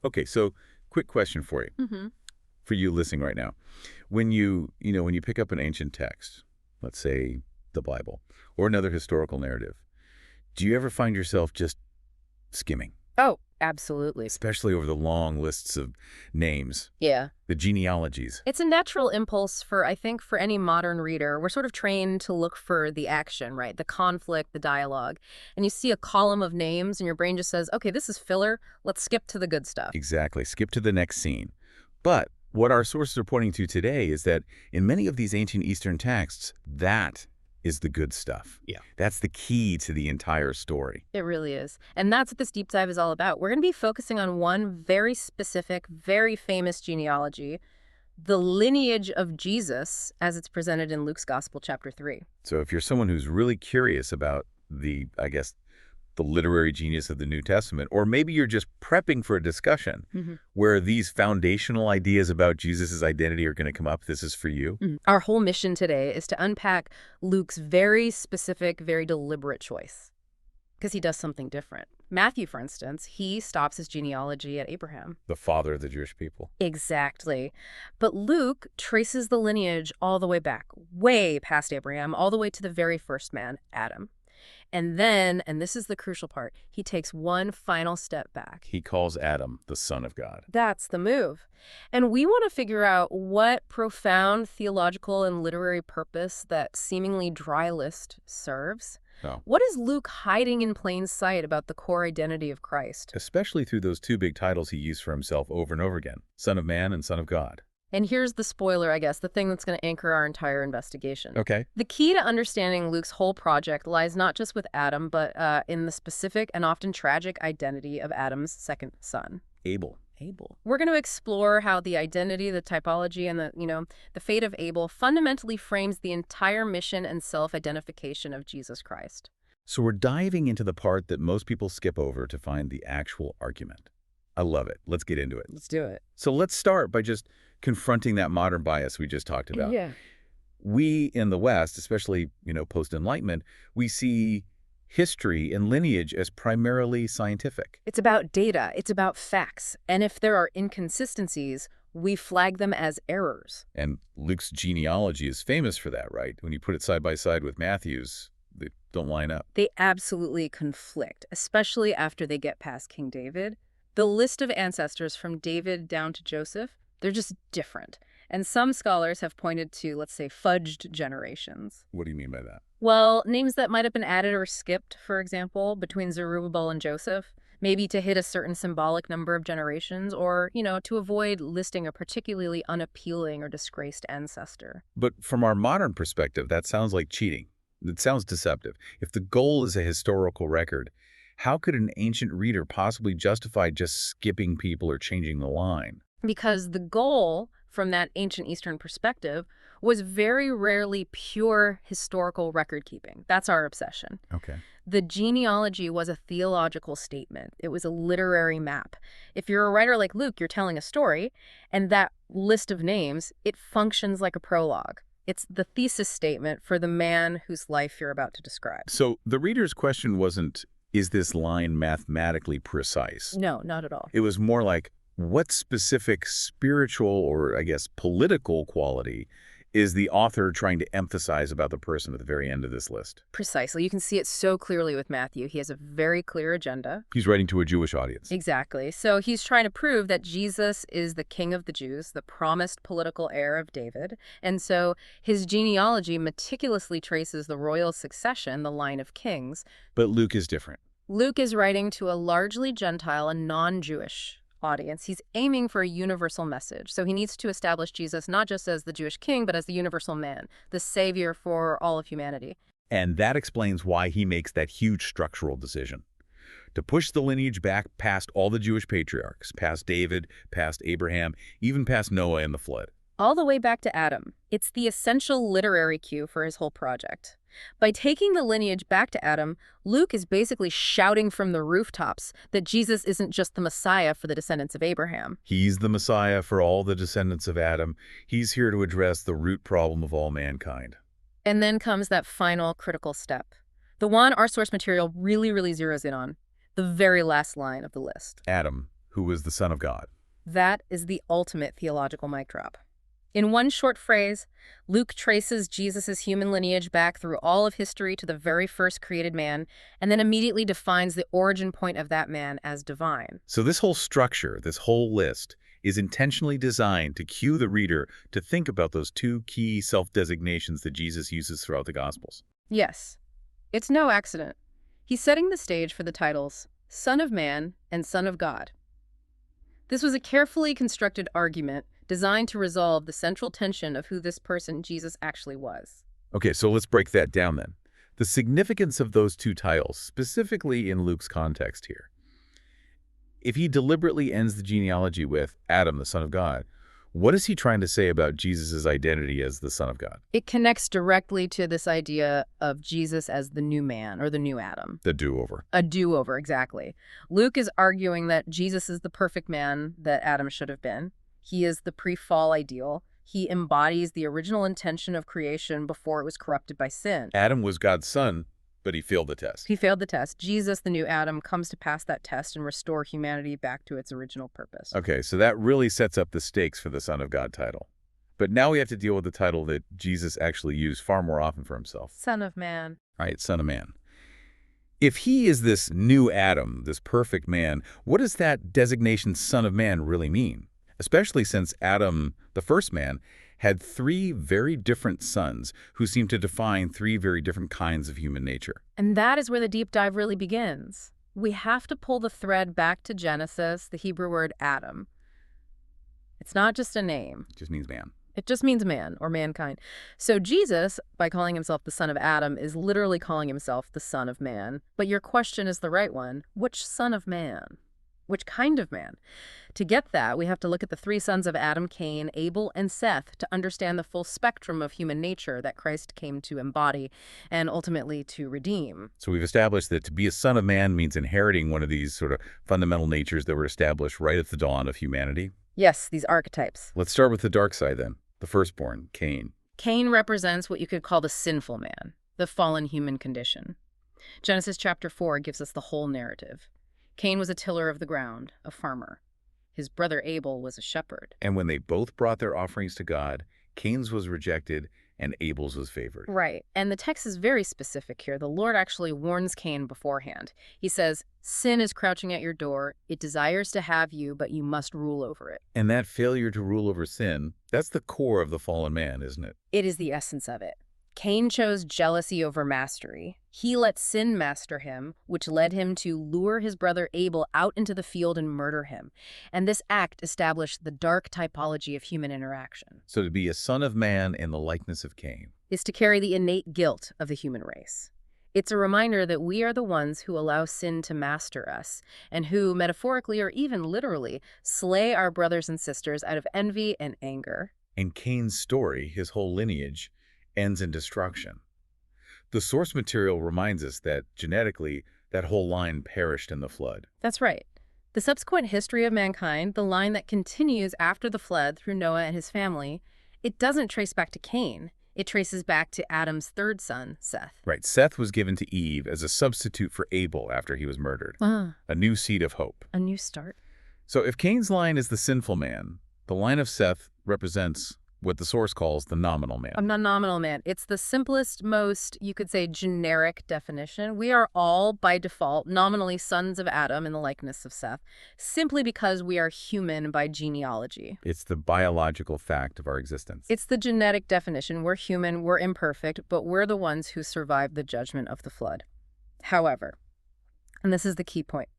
Okay, so quick question for you, Hmm. for you listening right now. When you pick up an ancient text, let's say the Bible, or another historical narrative, do you ever find yourself just skimming, Oh, absolutely. especially over the long lists of names, Yeah. the genealogies? It's a natural impulse for, I think, for any modern reader. We're sort of trained to look for the action, right? The conflict, the dialogue. And you see a column of names and your brain just says, okay, this is filler. Let's skip to the good stuff. Exactly. Skip to the next scene. But what our sources are pointing to today is that in many of these ancient Eastern texts, that is the good stuff. Yeah. That's the key to the entire story. It really is. And that's what this deep dive is all about. We're going to be focusing on one very specific, very famous genealogy, the lineage of Jesus as it's presented in Luke's Gospel, chapter 3. So if you're someone who's really curious about the literary genius of the New Testament, or maybe you're just prepping for a discussion where these foundational ideas about Jesus' identity are going to come up, this is for you. Our whole mission today is to unpack Luke's very specific, very deliberate choice, because he does something different. Matthew, for instance, he stops his genealogy at Abraham. The father of the Jewish people. Exactly. But Luke traces the lineage all the way back, way past Abraham, all the way to the very first man, Adam. And then, and this is the crucial part, he takes one final step back. He calls Adam the son of God. That's the move. And we want to figure out what profound theological and literary purpose that seemingly dry list serves. Oh. What is Luke hiding in plain sight about the core identity of Christ? Especially through those two big titles he used for himself over and over again, Son of Man and Son of God. And here's the spoiler, I guess, the thing that's going to anchor our entire investigation. Okay. The key to understanding Luke's whole project lies not just with Adam, but in the specific and often tragic identity of Adam's second son, Abel. Abel. We're going to explore how the identity, the typology, and the fate of Abel fundamentally frames the entire mission and self-identification of Jesus Christ. So we're diving into the part that most people skip over to find the actual argument. I love it. Let's get into it. Let's do it. So let's start by just confronting that modern bias we just talked about. Yeah. We in the West, especially, post-Enlightenment, we see history and lineage as primarily scientific. It's about data. It's about facts. And if there are inconsistencies, we flag them as errors. And Luke's genealogy is famous for that, right? When you put it side by side with Matthew's, they don't line up. They absolutely conflict, especially after they get past King David. The list of ancestors from David down to Joseph, they're just different. And some scholars have pointed to, let's say, fudged generations. What do you mean by that? Well, names that might have been added or skipped, for example, between Zerubbabel and Joseph, maybe to hit a certain symbolic number of generations or, to avoid listing a particularly unappealing or disgraced ancestor. But from our modern perspective, that sounds like cheating. It sounds deceptive. If the goal is a historical record, how could an ancient reader possibly justify just skipping people or changing the line? Because the goal, from that ancient Eastern perspective, was very rarely pure historical record-keeping. That's our obsession. Okay. The genealogy was a theological statement. It was a literary map. If you're a writer like Luke, you're telling a story, and that list of names, it functions like a prologue. It's the thesis statement for the man whose life you're about to describe. So the reader's question wasn't, is this line mathematically precise? No, not at all. It was more like, what specific spiritual or, I guess, political quality is the author trying to emphasize about the person at the very end of this list? Precisely. You can see it so clearly with Matthew. He has a very clear agenda. He's writing to a Jewish audience. Exactly. So he's trying to prove that Jesus is the king of the Jews, the promised political heir of David. And so his genealogy meticulously traces the royal succession, the line of kings. But Luke is different. Luke is writing to a largely Gentile and non-Jewish audience. He's aiming for a universal message. So he needs to establish Jesus not just as the Jewish king, but as the universal man, the savior for all of humanity. And that explains why he makes that huge structural decision. To push the lineage back past all the Jewish patriarchs, past David, past Abraham, even past Noah and the flood. All the way back to Adam. It's the essential literary cue for his whole project. By taking the lineage back to Adam, Luke is basically shouting from the rooftops that Jesus isn't just the Messiah for the descendants of Abraham. He's the Messiah for all the descendants of Adam. He's here to address the root problem of all mankind. And then comes that final critical step. The one our source material really zeroes in on. The very last line of the list. Adam, who was the Son of God. That is the ultimate theological mic drop. In one short phrase, Luke traces Jesus' human lineage back through all of history to the very first created man, and then immediately defines the origin point of that man as divine. So this whole structure, this whole list, is intentionally designed to cue the reader to think about those two key self-designations that Jesus uses throughout the Gospels. Yes, it's no accident. He's setting the stage for the titles Son of Man and Son of God. This was a carefully constructed argument designed to resolve the central tension of who this person Jesus actually was. Okay, so let's break that down then. The significance of those two titles, specifically in Luke's context here. If he deliberately ends the genealogy with Adam, the Son of God, what is he trying to say about Jesus' identity as the Son of God? It connects directly to this idea of Jesus as the new man, or the new Adam. The do-over. A do-over, exactly. Luke is arguing that Jesus is the perfect man that Adam should have been. He is the pre-fall ideal. He embodies the original intention of creation before it was corrupted by sin. Adam was God's son, but he failed the test. He failed the test. Jesus, the new Adam, comes to pass that test and restore humanity back to its original purpose. Okay, so that really sets up the stakes for the Son of God title. But now we have to deal with the title that Jesus actually used far more often for himself. Son of Man. Right, Son of Man. If he is this new Adam, this perfect man, what does that designation Son of Man really mean? Especially since Adam, the first man, had three very different sons who seem to define three very different kinds of human nature. And that is where the deep dive really begins. We have to pull the thread back to Genesis, the Hebrew word Adam. It's not just a name. It just means man. It just means man or mankind. So Jesus, by calling himself the son of Adam, is literally calling himself the son of man. But your question is the right one. Which son of man? Which kind of man? To get that, we have to look at the three sons of Adam, Cain, Abel, and Seth to understand the full spectrum of human nature that Christ came to embody and ultimately to redeem. So we've established that to be a son of man means inheriting one of these sort of fundamental natures that were established right at the dawn of humanity. Yes, these archetypes. Let's start with the dark side then, the firstborn, Cain. Cain represents what you could call the sinful man, the fallen human condition. Genesis chapter 4 gives us the whole narrative. Cain was a tiller of the ground, a farmer. His brother Abel was a shepherd. And when they both brought their offerings to God, Cain's was rejected and Abel's was favored. Right. And the text is very specific here. The Lord actually warns Cain beforehand. He says, sin is crouching at your door. It desires to have you, but you must rule over it. And that failure to rule over sin, that's the core of the fallen man, isn't it? It is the essence of it. Cain chose jealousy over mastery. He let sin master him, which led him to lure his brother Abel out into the field and murder him. And this act established the dark typology of human interaction. So to be a son of man in the likeness of Cain is to carry the innate guilt of the human race. It's a reminder that we are the ones who allow sin to master us, and who, metaphorically or even literally, slay our brothers and sisters out of envy and anger. And Cain's story, his whole lineage, ends in destruction. The source material reminds us that, genetically, that whole line perished in the flood. That's right. The subsequent history of mankind, the line that continues after the flood through Noah and his family, it doesn't trace back to Cain. It traces back to Adam's third son, Seth. Right. Seth was given to Eve as a substitute for Abel after he was murdered. A new seed of hope. A new start. So if Cain's line is the sinful man, the line of Seth represents what the source calls the nominal man. I'm not nominal man. It's the simplest, most, you could say, generic definition. We are all, by default, nominally sons of Adam in the likeness of Seth, simply because we are human by genealogy. It's the biological fact of our existence. It's the genetic definition. We're human, we're imperfect, but we're the ones who survived the judgment of the flood. However, and this is the key point,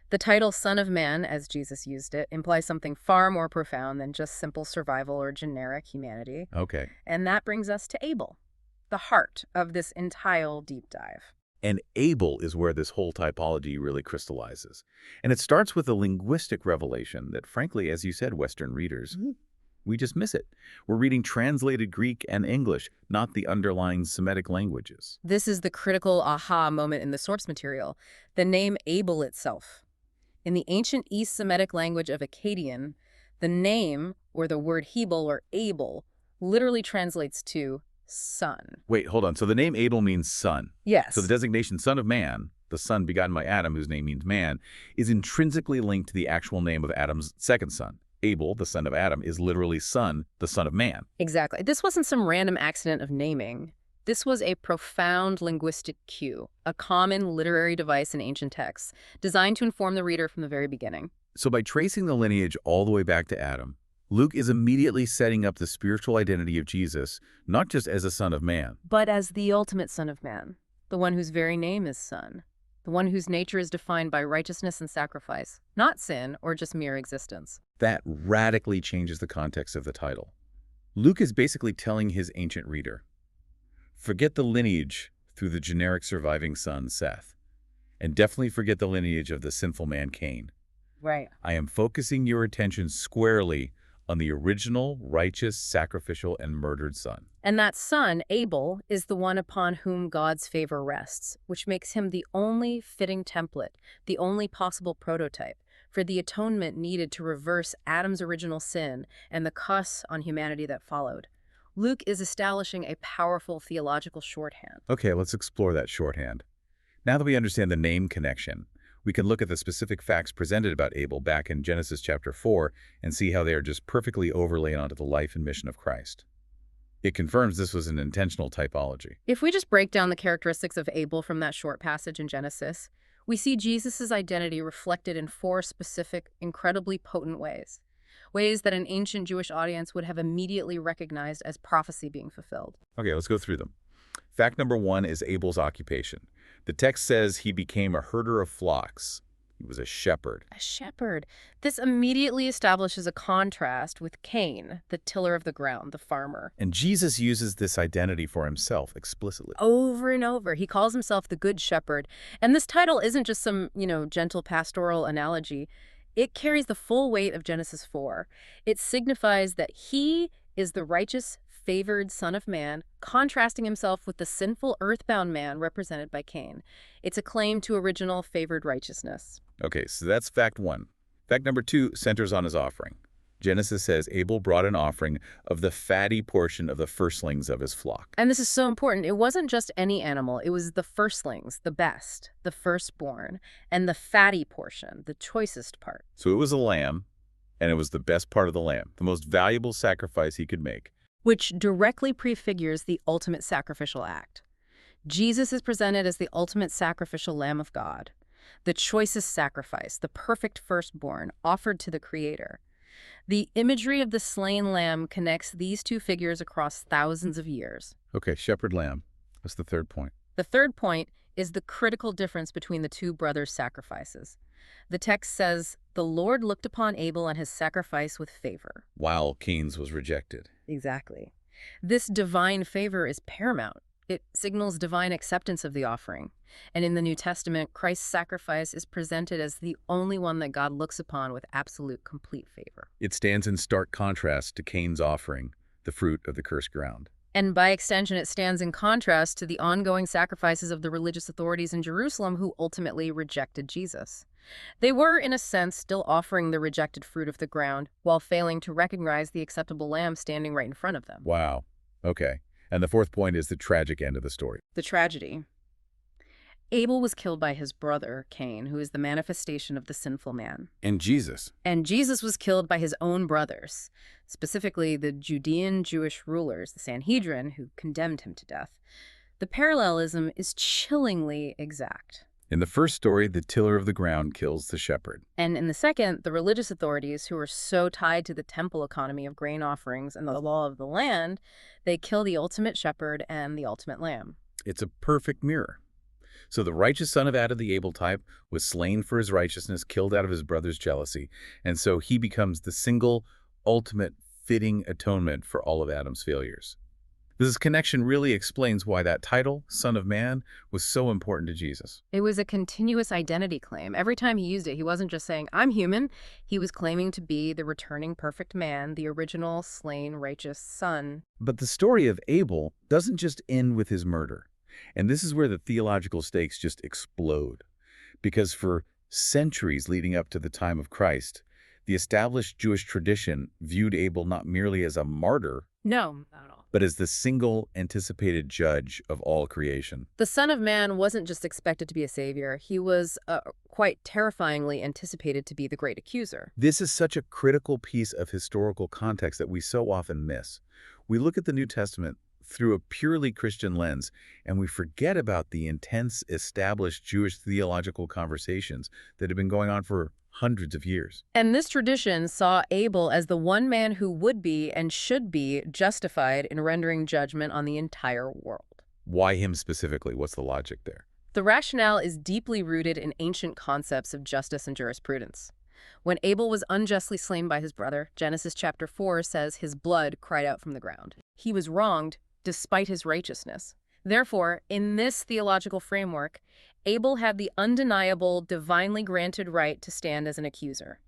the title Son of Man, as Jesus used it, implies something far more profound than just simple survival or generic humanity. Okay. And that brings us to Abel, the heart of this entire deep dive. And Abel is where this whole typology really crystallizes. And it starts with a linguistic revelation that, frankly, as you said, Western readers, we just miss it. We're reading translated Greek and English, not the underlying Semitic languages. This is the critical aha moment in the source material. The name Abel itself. In the ancient East Semitic language of Akkadian, the name, or the word Hebel or Abel, literally translates to son. Wait, hold on. So the name Abel means son. Yes. So the designation son of man the son begotten by Adam, whose name means man, is intrinsically linked to the actual name of Adam's second son. Abel, the son of Adam, is literally son, the son of man. Exactly. This wasn't some random accident of naming. This was a profound linguistic cue, a common literary device in ancient texts, designed to inform the reader from the very beginning. So by tracing the lineage all the way back to Adam, Luke is immediately setting up the spiritual identity of Jesus, not just as a son of man, But as the ultimate Son of Man, the one whose very name is Son, the one whose nature is defined by righteousness and sacrifice, not sin or just mere existence. that radically changes the context of the title. Luke is basically telling his ancient reader, forget the lineage through the generic surviving son, Seth, and definitely forget the lineage of the sinful man, Cain. Right. I am focusing your attention squarely on the original, righteous, sacrificial, and murdered son. And that son, Abel, is the one upon whom God's favor rests, which makes him the only fitting template, the only possible prototype, for the atonement needed to reverse Adam's original sin and the curse on humanity that followed. Luke is establishing a powerful theological shorthand. Okay, let's explore that shorthand. Now that we understand the name connection, we can look at the specific facts presented about Abel back in Genesis chapter 4 and see how they are just perfectly overlaid onto the life and mission of Christ. It confirms this was an intentional typology. If we just break down the characteristics of Abel from that short passage in Genesis, we see Jesus' identity reflected in 4 specific, incredibly potent ways. Ways that an ancient Jewish audience would have immediately recognized as prophecy being fulfilled. Okay, let's go through them. Fact number 1 is Abel's occupation. The text says he became a herder of flocks. He was a shepherd. A shepherd. This immediately establishes a contrast with Cain, the tiller of the ground, the farmer. And Jesus uses this identity for himself explicitly. Over and over, he calls himself the Good Shepherd. And this title isn't just some, gentle pastoral analogy. It carries the full weight of Genesis 4. It signifies that he is the righteous, favored Son of Man, contrasting himself with the sinful, earthbound man represented by Cain. It's a claim to original favored righteousness. Okay, so that's fact 1. Fact number 2 centers on his offering. Genesis says Abel brought an offering of the fatty portion of the firstlings of his flock. And this is so important. It wasn't just any animal. It was the firstlings, the best, the firstborn, and the fatty portion, the choicest part. So it was a lamb, and it was the best part of the lamb, the most valuable sacrifice he could make. Which directly prefigures the ultimate sacrificial act. Jesus is presented as the ultimate sacrificial Lamb of God, the choicest sacrifice, the perfect firstborn offered to the Creator. The imagery of the slain lamb connects these 2 figures across thousands of years. Okay, shepherd lamb. What's the third point? The third point is the critical difference between the 2 brothers' sacrifices. The text says, "The Lord looked upon Abel and his sacrifice with favor." While Cain's was rejected. Exactly. This divine favor is paramount. It signals divine acceptance of the offering. And in the New Testament, Christ's sacrifice is presented as the only one that God looks upon with absolute, complete favor. It stands in stark contrast to Cain's offering, the fruit of the cursed ground. And by extension, it stands in contrast to the ongoing sacrifices of the religious authorities in Jerusalem who ultimately rejected Jesus. They were, in a sense, still offering the rejected fruit of the ground while failing to recognize the acceptable lamb standing right in front of them. Wow. Okay. And the fourth point is the tragic end of the story. The tragedy. Abel was killed by his brother, Cain, who is the manifestation of the sinful man. And Jesus. And Jesus was killed by his own brothers, specifically the Judean Jewish rulers, the Sanhedrin, who condemned him to death. The parallelism is chillingly exact. In the first story, the tiller of the ground kills the shepherd. And in the second, the religious authorities, who are so tied to the temple economy of grain offerings and the law of the land, they kill the ultimate shepherd and the ultimate lamb. It's a perfect mirror. So the righteous son of Adam, the Abel type, was slain for his righteousness, killed out of his brother's jealousy. And so he becomes the single, ultimate, fitting atonement for all of Adam's failures. This connection really explains why that title, Son of Man, was so important to Jesus. It was a continuous identity claim. Every time he used it, he wasn't just saying, "I'm human." He was claiming to be the returning perfect man, the original slain righteous son. But the story of Abel doesn't just end with his murder. And this is where the theological stakes just explode. Because for centuries leading up to the time of Christ, the established Jewish tradition viewed Abel not merely as a martyr. No, not at all. but as the single anticipated judge of all creation. The Son of Man wasn't just expected to be a savior. He was quite terrifyingly anticipated to be the great accuser. This is such a critical piece of historical context that we so often miss. We look at the New Testament through a purely Christian lens, and we forget about the intense, established Jewish theological conversations that have been going on for hundreds of years. And this tradition saw Abel as the one man who would be and should be justified in rendering judgment on the entire world. Why him specifically? What's the logic there? The rationale is deeply rooted in ancient concepts of justice and jurisprudence. When Abel was unjustly slain by his brother, Genesis chapter 4 says his blood cried out from the ground. He was wronged despite his righteousness. Therefore, in this theological framework, Abel had the undeniable, divinely granted right to stand as an accuser.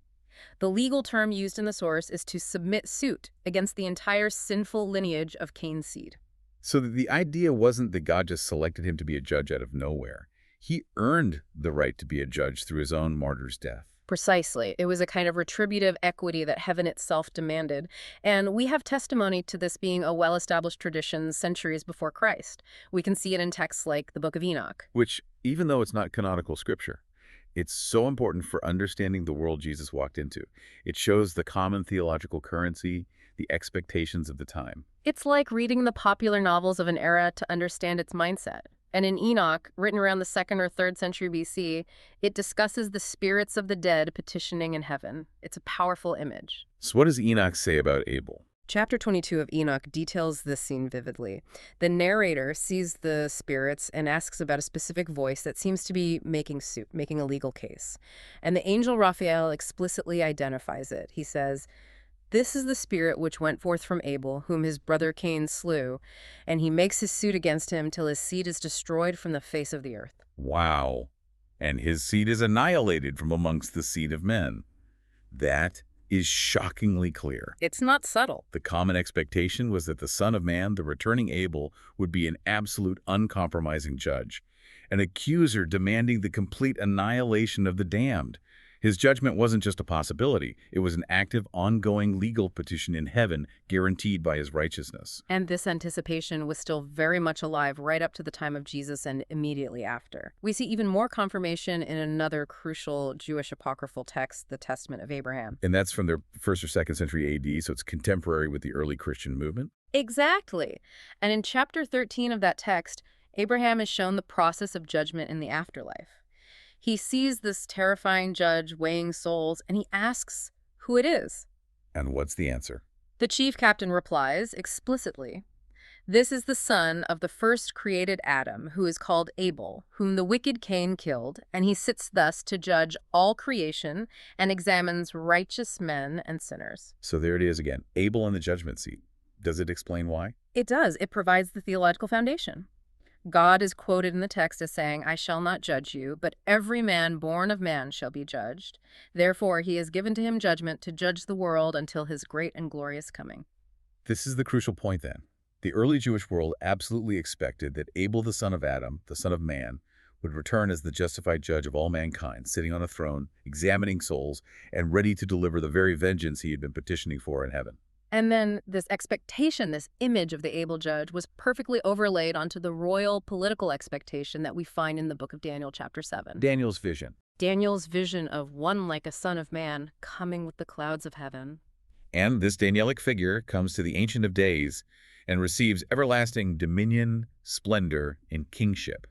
The legal term used in the source is to submit suit against the entire sinful lineage of Cain's seed. So the idea wasn't that God just selected him to be a judge out of nowhere. He earned the right to be a judge through his own martyr's death. Precisely. It was a kind of retributive equity that heaven itself demanded. And we have testimony to this being a well-established tradition centuries before Christ. We can see it in texts like the Book of Enoch. Which, even though it's not canonical scripture, it's so important for understanding the world Jesus walked into. It shows the common theological currency, the expectations of the time. It's like reading the popular novels of an era to understand its mindset. And in Enoch, written around the 2nd or 3rd century BC, it discusses the spirits of the dead petitioning in heaven. It's a powerful image. So what does Enoch say about Abel? Chapter 22 of Enoch details this scene vividly. The narrator sees the spirits and asks about a specific voice that seems to be making a legal case. And the angel Raphael explicitly identifies it. He says, "This is the spirit which went forth from Abel, whom his brother Cain slew, and he makes his suit against him till his seed is destroyed from the face of the earth." Wow. And his seed is annihilated from amongst the seed of men. That is shockingly clear. It's not subtle. The common expectation was that the Son of Man, the returning Abel, would be an absolute, uncompromising judge, an accuser demanding the complete annihilation of the damned. His judgment wasn't just a possibility. It was an active, ongoing legal petition in heaven, guaranteed by his righteousness. And this anticipation was still very much alive right up to the time of Jesus and immediately after. We see even more confirmation in another crucial Jewish apocryphal text, the Testament of Abraham. And that's from the 1st or 2nd century AD, so it's contemporary with the early Christian movement. Exactly. And in chapter 13 of that text, Abraham is shown the process of judgment in the afterlife. He sees this terrifying judge weighing souls, and he asks who it is. And what's the answer? The chief captain replies explicitly, "This is the son of the first created Adam, who is called Abel, whom the wicked Cain killed, and he sits thus to judge all creation and examines righteous men and sinners." So there it is again, Abel on the judgment seat. Does it explain why? It does. It provides the theological foundation. God is quoted in the text as saying, "I shall not judge you, but every man born of man shall be judged. Therefore he has given to him judgment to judge the world until his great and glorious coming." This is the crucial point then. The early Jewish world absolutely expected that Abel, the son of Adam, the son of man, would return as the justified judge of all mankind, sitting on a throne, examining souls, and ready to deliver the very vengeance he had been petitioning for in heaven. And then this expectation, this image of the Abel judge, was perfectly overlaid onto the royal political expectation that we find in the book of Daniel, chapter 7. Daniel's vision. Daniel's vision of one like a son of man coming with the clouds of heaven. And this Danielic figure comes to the Ancient of Days and receives everlasting dominion, splendor, and kingship.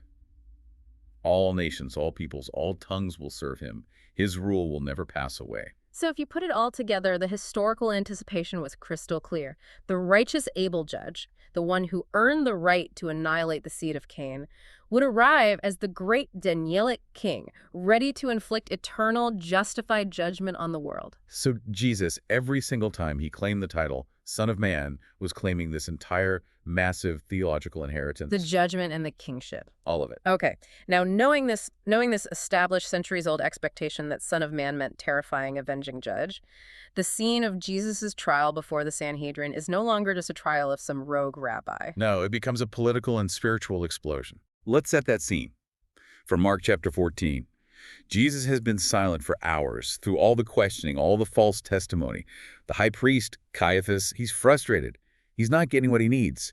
All nations, all peoples, all tongues will serve him. His rule will never pass away. So if you put it all together, the historical anticipation was crystal clear. The righteous Abel judge, the one who earned the right to annihilate the seed of Cain, would arrive as the great Danielic king, ready to inflict eternal, justified judgment on the world. So Jesus, every single time he claimed the title Son of Man, was claiming this entire massive theological inheritance. The judgment and the kingship. All of it. Okay. Now, knowing this established centuries-old expectation that Son of Man meant terrifying, avenging judge, the scene of Jesus' trial before the Sanhedrin is no longer just a trial of some rogue rabbi. No, it becomes a political and spiritual explosion. Let's set that scene. From Mark chapter 14. Jesus has been silent for hours through all the questioning, all the false testimony. The high priest, Caiaphas, he's frustrated. He's not getting what he needs.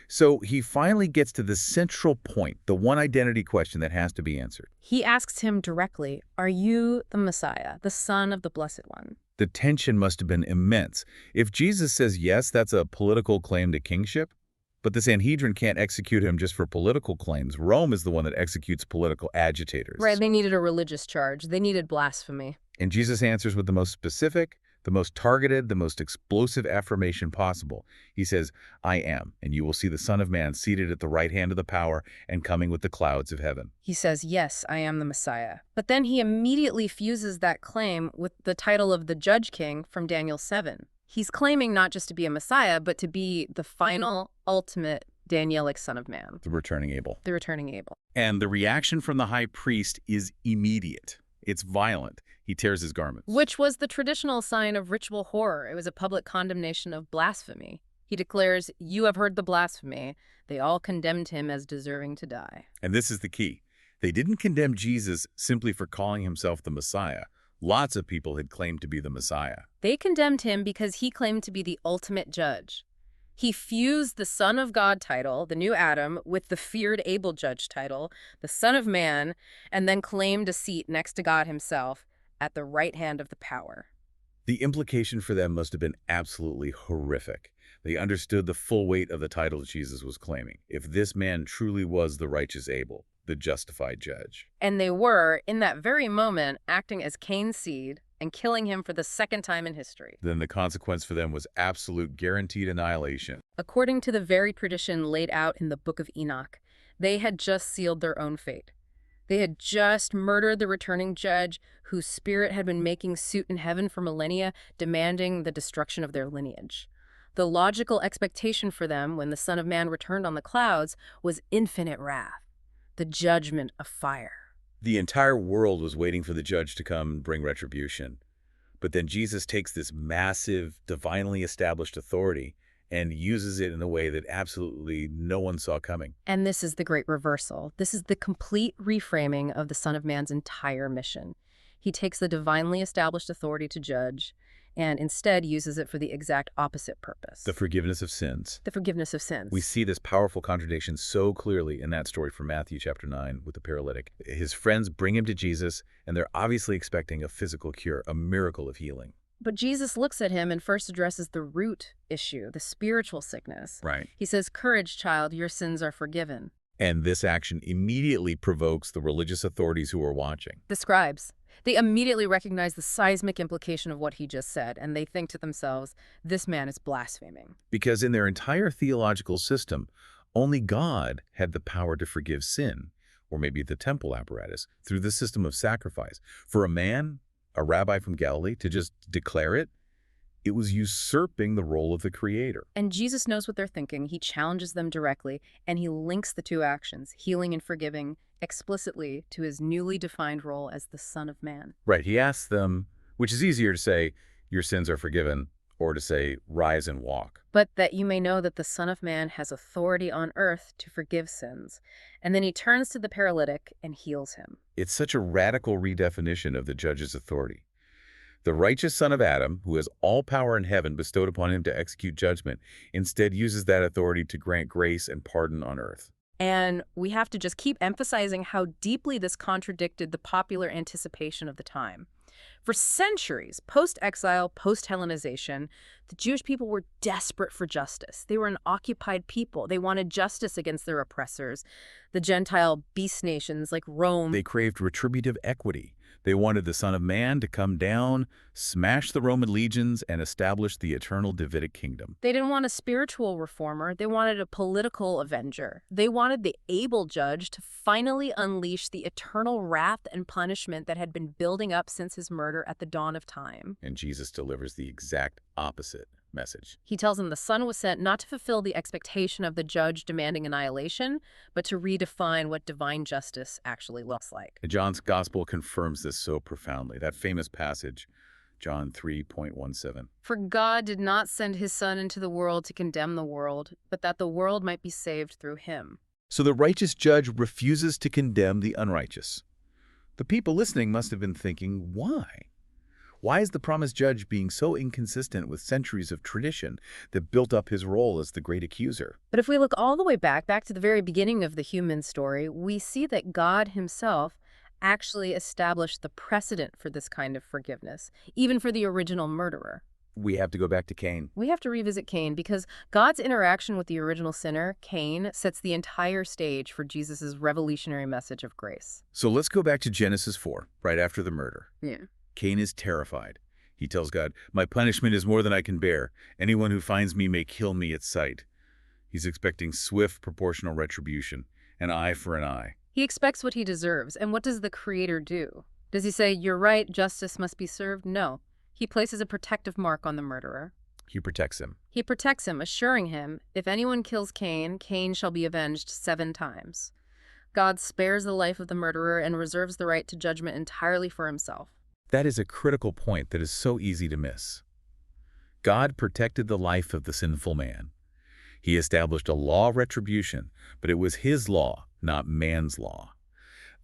So he finally gets to the central point, the one identity question that has to be answered. He asks him directly, "Are you the Messiah, the Son of the Blessed One?" The tension must have been immense. If Jesus says yes, that's a political claim to kingship. But the Sanhedrin can't execute him just for political claims. Rome is the one that executes political agitators. Right, they needed a religious charge. They needed blasphemy. And Jesus answers with the most specific, the most targeted, the most explosive affirmation possible. He says, "I am, and you will see the Son of Man seated at the right hand of the power and coming with the clouds of heaven." He says, "Yes, I am the Messiah." But then he immediately fuses that claim with the title of the Judge King from Daniel 7. He's claiming not just to be a Messiah, but to be the final, ultimate Danielic Son of Man. The returning Abel. The returning Abel. And the reaction from the high priest is immediate. It's violent. He tears his garments. Which was the traditional sign of ritual horror. It was a public condemnation of blasphemy. He declares, "You have heard the blasphemy." They all condemned him as deserving to die. And this is the key. They didn't condemn Jesus simply for calling himself the Messiah. Lots of people had claimed to be the Messiah. They condemned him because he claimed to be the ultimate judge. He fused the Son of God title, the new Adam, with the feared Abel judge title, the Son of Man, and then claimed a seat next to God himself at the right hand of the power. The implication for them must have been absolutely horrific. They understood the full weight of the title Jesus was claiming. If this man truly was the righteous Abel, the justified judge. And they were, in that very moment, acting as Cain's seed and killing him for the second time in history. Then the consequence for them was absolute guaranteed annihilation. According to the very tradition laid out in the Book of Enoch, they had just sealed their own fate. They had just murdered the returning judge whose spirit had been making suit in heaven for millennia, demanding the destruction of their lineage. The logical expectation for them when the Son of Man returned on the clouds was infinite wrath, the judgment of fire. The entire world was waiting for the judge to come and bring retribution. But then Jesus takes this massive, divinely established authority and uses it in a way that absolutely no one saw coming. And this is the great reversal. This is the complete reframing of the Son of Man's entire mission. He takes the divinely established authority to judge and instead uses it for the exact opposite purpose. The forgiveness of sins. The forgiveness of sins. We see this powerful contradiction so clearly in that story from Matthew chapter 9 with the paralytic. His friends bring him to Jesus, and they're obviously expecting a physical cure, a miracle of healing. But Jesus looks at him and first addresses the root issue, the spiritual sickness. Right. He says, "Courage, child, your sins are forgiven." And this action immediately provokes the religious authorities who are watching. The scribes. They immediately recognize the seismic implication of what he just said, and they think to themselves, this man is blaspheming. Because in their entire theological system, only God had the power to forgive sin, or maybe the temple apparatus, through the system of sacrifice. For a man, a rabbi from Galilee, to just declare it, it was usurping the role of the Creator. And Jesus knows what they're thinking. He challenges them directly, and he links the two actions, healing and forgiving, explicitly to his newly defined role as the Son of Man. Right. He asks them, which is easier to say, your sins are forgiven, or to say, rise and walk. But that you may know that the Son of Man has authority on earth to forgive sins. And then he turns to the paralytic and heals him. It's such a radical redefinition of the judge's authority. The righteous son of Adam, who has all power in heaven bestowed upon him to execute judgment, instead uses that authority to grant grace and pardon on earth. And we have to just keep emphasizing how deeply this contradicted the popular anticipation of the time. For centuries, post-exile, post-Hellenization, the Jewish people were desperate for justice. They were an occupied people. They wanted justice against their oppressors, the Gentile beast nations like Rome. They craved retributive equity. They wanted the Son of Man to come down, smash the Roman legions, and establish the eternal Davidic kingdom. They didn't want a spiritual reformer. They wanted a political avenger. They wanted the Abel judge to finally unleash the eternal wrath and punishment that had been building up since his murder at the dawn of time. And Jesus delivers the exact opposite message. He tells them the Son was sent not to fulfill the expectation of the judge demanding annihilation, but to redefine what divine justice actually looks like. John's gospel confirms this so profoundly. That famous passage, John 3:17. For God did not send his Son into the world to condemn the world, but that the world might be saved through him. So the righteous judge refuses to condemn the unrighteous. The people listening must have been thinking, why? Why is the promised judge being so inconsistent with centuries of tradition that built up his role as the great accuser? But if we look all the way back to the very beginning of the human story, we see that God himself actually established the precedent for this kind of forgiveness, even for the original murderer. We have to go back to Cain. We have to revisit Cain because God's interaction with the original sinner, Cain, sets the entire stage for Jesus' revolutionary message of grace. So let's go back to Genesis 4, right after the murder. Yeah. Cain is terrified. He tells God, "My punishment is more than I can bear. Anyone who finds me may kill me at sight." He's expecting swift, proportional retribution, an eye for an eye. He expects what he deserves, and what does the Creator do? Does he say, "You're right, justice must be served"? No. He places a protective mark on the murderer. He protects him. He protects him, assuring him, if anyone kills Cain, Cain shall be avenged 7 times. God spares the life of the murderer and reserves the right to judgment entirely for himself. That is a critical point that is so easy to miss. God protected the life of the sinful man. He established a law of retribution, but it was his law, not man's law.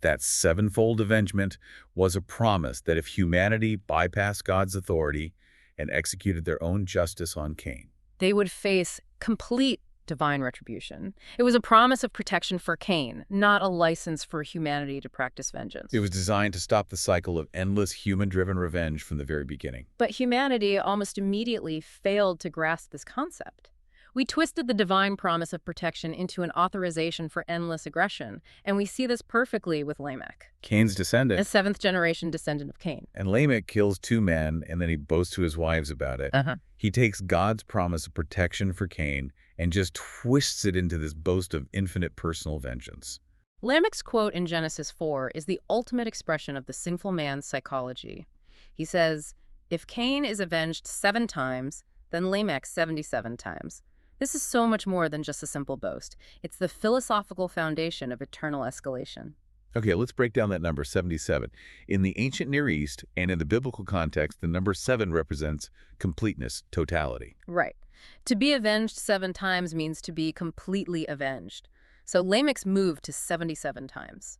That sevenfold avengement was a promise that if humanity bypassed God's authority and executed their own justice on Cain, They would face complete divine retribution. It was a promise of protection for Cain, not a license for humanity to practice vengeance. it was designed to stop the cycle of endless human-driven revenge from the very beginning. But humanity almost immediately failed to grasp this concept. We twisted the divine promise of protection into an authorization for endless aggression, and we see this perfectly with Lamech, Cain's a descendant. 7th-generation descendant of Cain. And Lamech kills 2 men, and then he boasts to his wives about it. He takes God's promise of protection for Cain and just twists it into this boast of infinite personal vengeance. Lamech's quote in Genesis 4 is the ultimate expression of the sinful man's psychology. He says, "If Cain is avenged 7 times, then Lamech 77 times." This is so much more than just a simple boast. It's the philosophical foundation of eternal escalation. Okay, let's break down that number, 77. In the ancient Near East and in the biblical context, the number 7 represents completeness, totality. Right. To be avenged 7 times means to be completely avenged. So Lamech's moved to 77 times.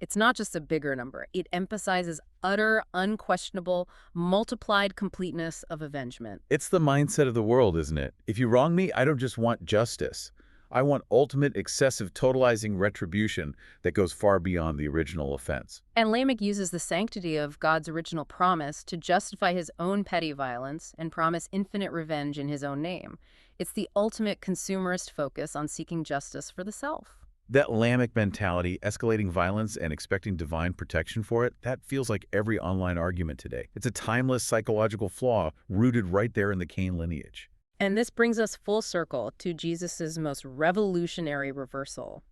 It's not just a bigger number. It emphasizes utter, unquestionable, multiplied completeness of avengement. It's the mindset of the world, isn't it? If you wrong me, I don't just want justice. I want ultimate, excessive, totalizing retribution that goes far beyond the original offense. And Lamech uses the sanctity of God's original promise to justify his own petty violence and promise infinite revenge in his own name. It's the ultimate consumerist focus on seeking justice for the self. That Lamech mentality, escalating violence and expecting divine protection for it, that feels like every online argument today. It's a timeless psychological flaw rooted right there in the Cain lineage. And this brings us full circle to Jesus' most revolutionary reversal.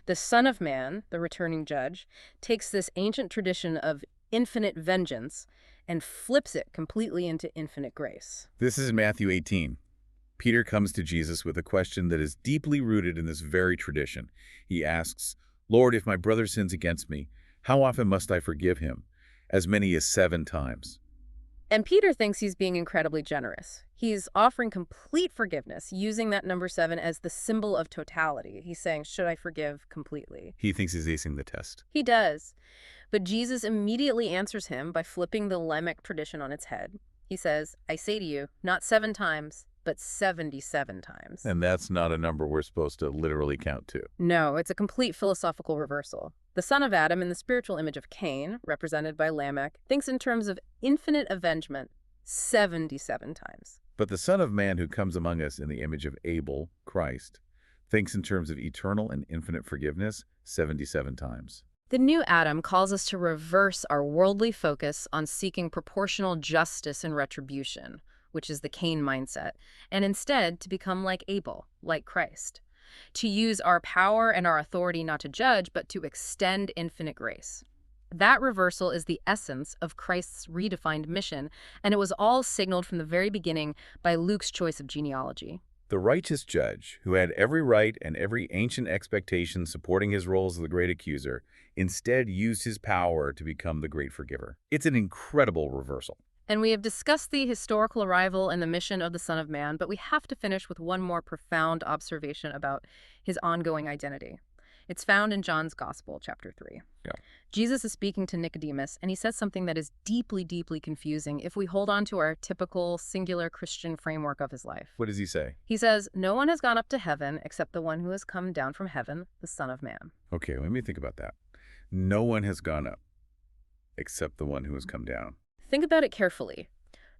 The Son of Man, the returning judge, takes this ancient tradition of infinite vengeance and flips it completely into infinite grace. This is Matthew 18. Peter comes to Jesus with a question that is deeply rooted in this very tradition. He asks, "Lord, if my brother sins against me, how often must I forgive him? As many as 7 times. And Peter thinks he's being incredibly generous. He's offering complete forgiveness, using that number 7 as the symbol of totality. He's saying, should I forgive completely? He thinks he's acing the test. He does. But Jesus immediately answers him by flipping the Lamech tradition on its head. He says, I say to you, not 7 times, but 77 times. And that's not a number we're supposed to literally count to. No, it's a complete philosophical reversal. The son of Adam in the spiritual image of Cain, represented by Lamech, thinks in terms of infinite avengement 77 times. But the Son of Man who comes among us in the image of Abel, Christ, thinks in terms of eternal and infinite forgiveness 77 times. The new Adam calls us to reverse our worldly focus on seeking proportional justice and retribution, which is the Cain mindset, and instead to become like Abel, like Christ. To use our power and our authority not to judge, but to extend infinite grace. That reversal is the essence of Christ's redefined mission, and it was all signaled from the very beginning by Luke's choice of genealogy. The righteous judge, who had every right and every ancient expectation supporting his role as the great accuser, instead used his power to become the great forgiver. It's an incredible reversal. And we have discussed the historical arrival and the mission of the Son of Man, but we have to finish with one more profound observation about his ongoing identity. It's found in John's Gospel, chapter 3. Yeah. Jesus is speaking to Nicodemus, and he says something that is deeply, deeply confusing if we hold on to our typical singular Christian framework of his life. What does he say? He says, "No one has gone up to heaven except the one who has come down from heaven, the Son of Man." Okay, let me think about that. No one has gone up except the one who has come down. Think about it carefully.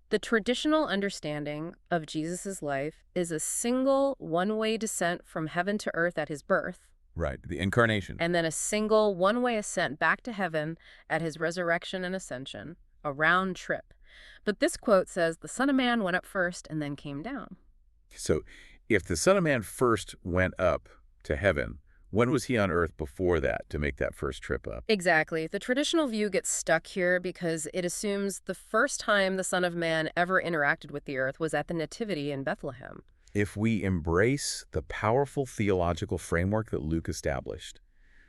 The traditional understanding of Jesus' life is a single, one-way descent from heaven to earth at his birth, Right, the incarnation. and then a single, one-way ascent back to heaven at his resurrection and ascension, a round trip. But this quote says the Son of Man went up first and then came down. So if the Son of Man first went up to heaven, when was he on earth before that to make that first trip up? Exactly. The traditional view gets stuck here because it assumes the first time the Son of Man ever interacted with the earth was at the Nativity in Bethlehem. If we embrace the powerful theological framework that Luke established,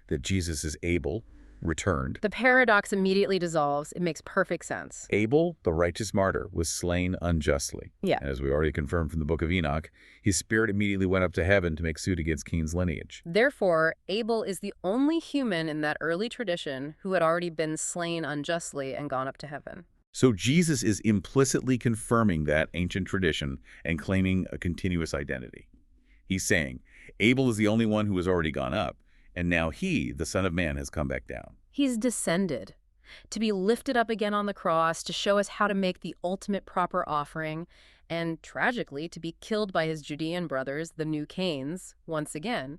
that Jesus is Abel, returned. The paradox immediately dissolves. It makes perfect sense. Abel, the righteous martyr, was slain unjustly. Yeah. And as we already confirmed from the book of Enoch, his spirit immediately went up to heaven to make suit against Cain's lineage. Therefore, Abel is the only human in that early tradition who had already been slain unjustly and gone up to heaven. So Jesus is implicitly confirming that ancient tradition and claiming a continuous identity. He's saying, Abel is the only one who has already gone up, and now he, the Son of Man, has come back down. He's descended to be lifted up again on the cross to show us how to make the ultimate proper offering, and tragically to be killed by his Judean brothers, the new Cains, once again.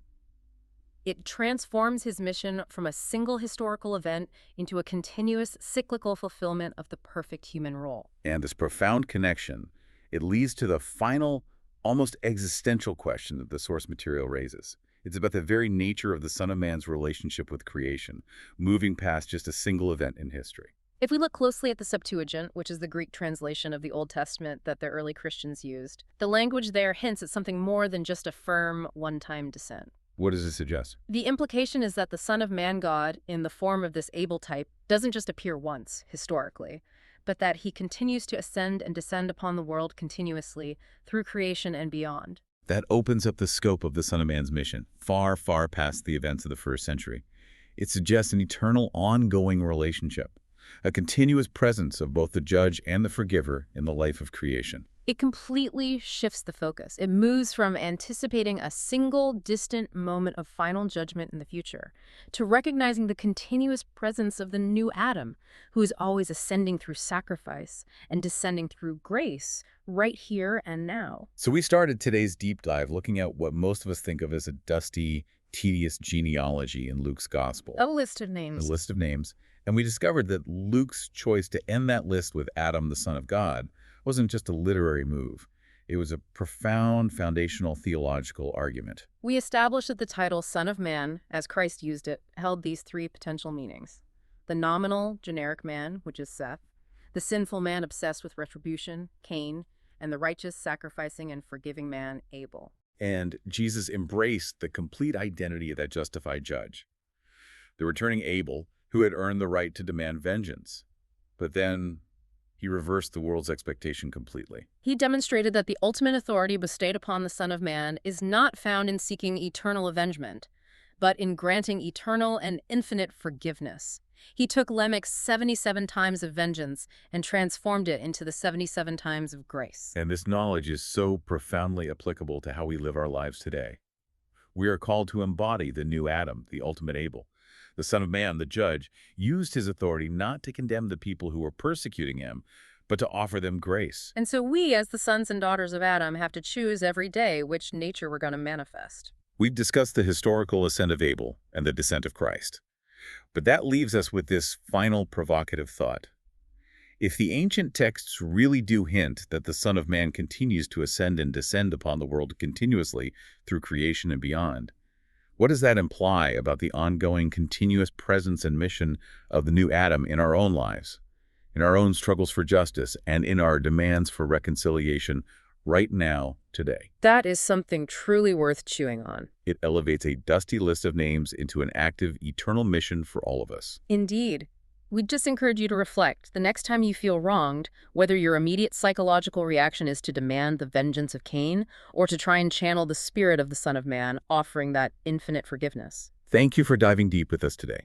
It transforms his mission from a single historical event into a continuous cyclical fulfillment of the perfect human role. And this profound connection, it leads to the final, almost existential question that the source material raises. It's about the very nature of the Son of Man's relationship with creation, moving past just a single event in history. If we look closely at the Septuagint, which is the Greek translation of the Old Testament that the early Christians used, the language there hints at something more than just a firm, one-time descent. What does it suggest? The implication is that the Son of Man God, in the form of this Abel type, doesn't just appear once, historically, but that he continues to ascend and descend upon the world continuously through creation and beyond. That opens up the scope of the Son of Man's mission, far, far past the events of the first century. It suggests an eternal, ongoing relationship, a continuous presence of both the judge and the forgiver in the life of creation. It completely shifts the focus. It moves from anticipating a single, distant moment of final judgment in the future to recognizing the continuous presence of the new Adam, who is always ascending through sacrifice and descending through grace right here and now. So we started today's deep dive looking at what most of us think of as a dusty, tedious genealogy in Luke's gospel. A list of names. A list of names. And we discovered that Luke's choice to end that list with Adam, the Son of God, wasn't just a literary move. It was a profound foundational theological argument. We established that the title Son of Man, as Christ used it, held these three potential meanings. The nominal, generic man, which is Seth, the sinful man obsessed with retribution, Cain, and the righteous, sacrificing, and forgiving man, Abel. And Jesus embraced the complete identity of that justified judge, the returning Abel, who had earned the right to demand vengeance. But then he reversed the world's expectation completely. He demonstrated that the ultimate authority bestowed upon the Son of Man is not found in seeking eternal avengement, but in granting eternal and infinite forgiveness. He took Lamech's 77 times of vengeance and transformed it into the 77 times of grace. And this knowledge is so profoundly applicable to how we live our lives today. We are called to embody the new Adam, the ultimate Abel. The Son of Man, the judge, used his authority not to condemn the people who were persecuting him, but to offer them grace. And so we, as the sons and daughters of Adam, have to choose every day which nature we're going to manifest. We've discussed the historical ascent of Abel and the descent of Christ. But that leaves us with this final provocative thought. If the ancient texts really do hint that the Son of Man continues to ascend and descend upon the world continuously through creation and beyond, what does that imply about the ongoing continuous presence and mission of the new Adam in our own lives, in our own struggles for justice, and in our demands for reconciliation right now, today? That is something truly worth chewing on. It elevates a dusty list of names into an active, eternal mission for all of us. Indeed. We'd just encourage you to reflect. The next time you feel wronged, whether your immediate psychological reaction is to demand the vengeance of Cain or to try and channel the spirit of the Son of Man, offering that infinite forgiveness. Thank you for diving deep with us today.